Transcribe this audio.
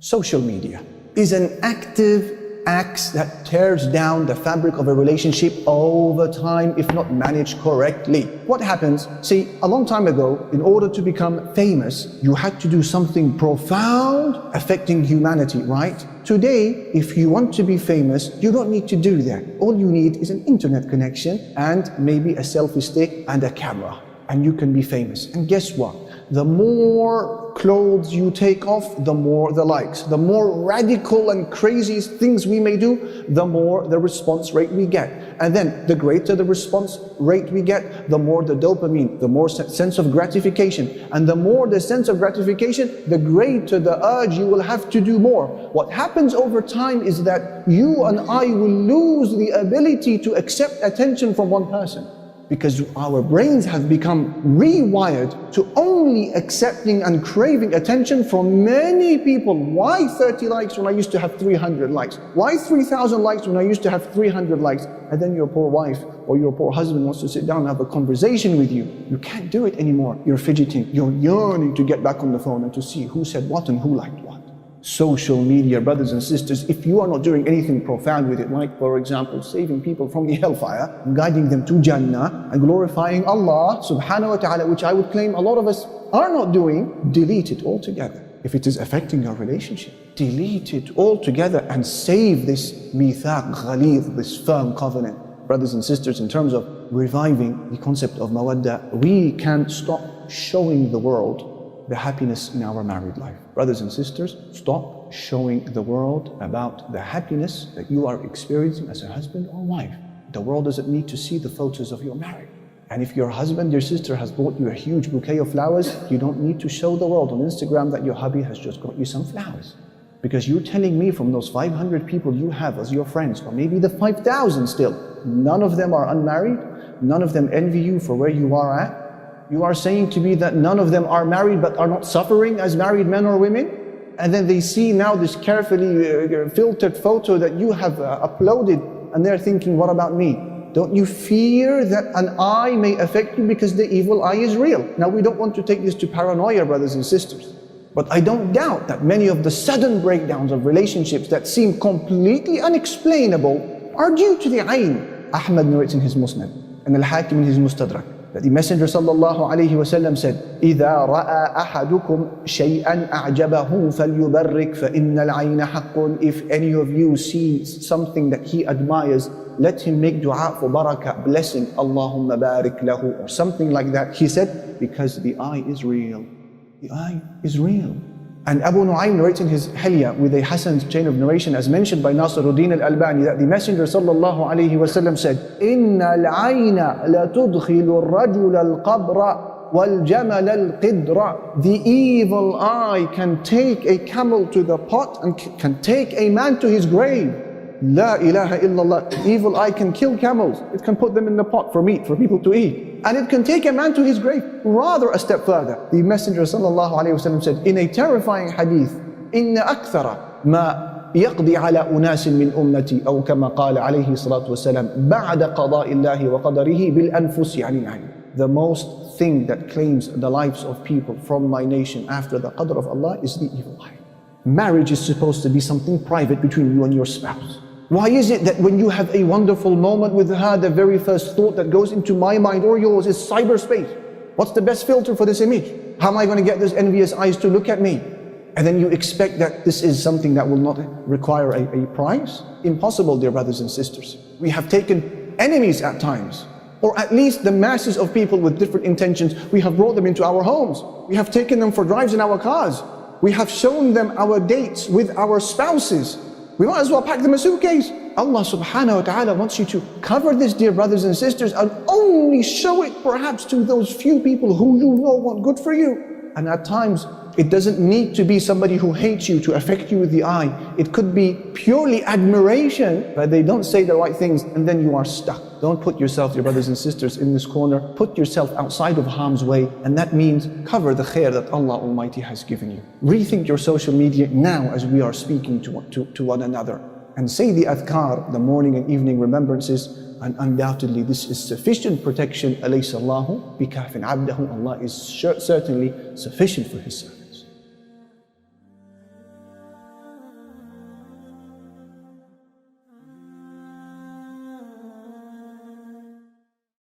Social media is an active axe that tears down the fabric of a relationship over time if not managed correctly. What happens? See, a long time ago, in order to become famous, you had to do something profound affecting humanity, right? Today, if you want to be famous, you don't need to do that. All you need is an internet connection and maybe a selfie stick and a camera, and you can be famous. And guess what? The more clothes you take off, the more the likes. The more radical and crazy things we may do, the more the response rate we get. And then the greater the response rate we get, the more the dopamine, the more sense of gratification. And the more the sense of gratification, the greater the urge you will have to do more. What happens over time is that you and I will lose the ability to accept attention from one person, because our brains have become rewired to only accepting and craving attention from many people. Why 30 likes when I used to have 300 likes? Why 3,000 likes when I used to have 300 likes? And then your poor wife or your poor husband wants to sit down and have a conversation with you. You can't do it anymore. You're fidgeting. You're yearning to get back on the phone and to see who said what and who liked what. Social media, brothers and sisters, if you are not doing anything profound with it, like for example saving people from the hellfire, guiding them to Jannah and glorifying Allah subhanahu wa ta'ala, which I would claim a lot of us are not doing, delete it altogether. If it is affecting your relationship, delete it altogether and save this mithaq ghalidh, this firm covenant. Brothers and sisters, in terms of reviving the concept of mawadda, we can stop showing the world the happiness in our married life. Brothers and sisters, stop showing the world about the happiness that you are experiencing as a husband or wife. The world doesn't need to see the photos of your marriage. And if your husband, your sister has bought you a huge bouquet of flowers, you don't need to show the world on Instagram that your hubby has just got you some flowers. Because you're telling me from those 500 people you have as your friends, or maybe the 5,000 still, none of them are unmarried, none of them envy you for where you are at. You are saying to me that none of them are married but are not suffering as married men or women? And then they see now this carefully filtered photo that you have uploaded, and they're thinking, what about me? Don't you fear that an eye may affect you, because the evil eye is real? Now, we don't want to take this to paranoia, brothers and sisters, but I don't doubt that many of the sudden breakdowns of relationships that seem completely unexplainable are due to the ayn. Ahmad narrates in his Musnad, and Al-Hakim in his Mustadrak, that the Messenger sallallahu alayhi wasallam said, إِذَا رَأَى أَحَدُكُمْ شَيْئًا أَعْجَبَهُ فَلْيُبَرِّكْ فَإِنَّ الْعَيْنَ حَقٌّ. If any of you sees something that he admires, let him make dua for barakah, blessing, Allahumma barik lahu, or something like that. He said, because the eye is real. The eye is real. And Abu Nu'aym narrates in his Hilya with a Hasan chain of narration, as mentioned by Nasiruddin al-Albani, that the Messenger sallallahu alayhi wasallam said, إِنَّ الْعَيْنَ لَتُدْخِلُ الرَّجُلَ الْقَبْرَ وَالْجَمَلَ الْقِدْرَ. The evil eye can take a camel to the pot and can take a man to his grave. La ilaha illallah. The evil eye can kill camels. It can put them in the pot for meat, for people to eat. And it can take a man to his grave. Rather, a step further, the Messenger sallallahu alayhi wasallam said in a terrifying hadith, إِنَّ أَكْثَرَ مَا يَقْضِي عَلَى أُنَاسٍ مِّنْ أُمَّتِي أو كما قال عليه الصلاة والسلام بعد قضاء الله وقدره بالأنفس عن العين. The most thing that claims the lives of people from my nation after the qadr of Allah is the evil eye. Marriage is supposed to be something private between you and your spouse. Why is it that when you have a wonderful moment with her, the very first thought that goes into my mind or yours is cyberspace? What's the best filter for this image? How am I going to get those envious eyes to look at me? And then you expect that this is something that will not require a price? Impossible, dear brothers and sisters. We have taken enemies at times, or at least the masses of people with different intentions. We have brought them into our homes. We have taken them for drives in our cars. We have shown them our dates with our spouses. We might as well pack them a suitcase. Allah subhanahu wa ta'ala wants you to cover this, dear brothers and sisters, and only show it perhaps to those few people who you know want good for you. And at times, it doesn't need to be somebody who hates you to affect you with the eye. It could be purely admiration, but they don't say the right things, and then you are stuck. Don't put yourself, dear brothers and sisters, in this corner. Put yourself outside of harm's way, and that means cover the khair that Allah Almighty has given you. Rethink your social media now as we are speaking to one another. And say the adhkar, the morning and evening remembrances, and undoubtedly this is sufficient protection. أَلَيْسَ اللَّهُ بِكَافٍ عَبْدَهُ. Allah is certainly sufficient for His servant.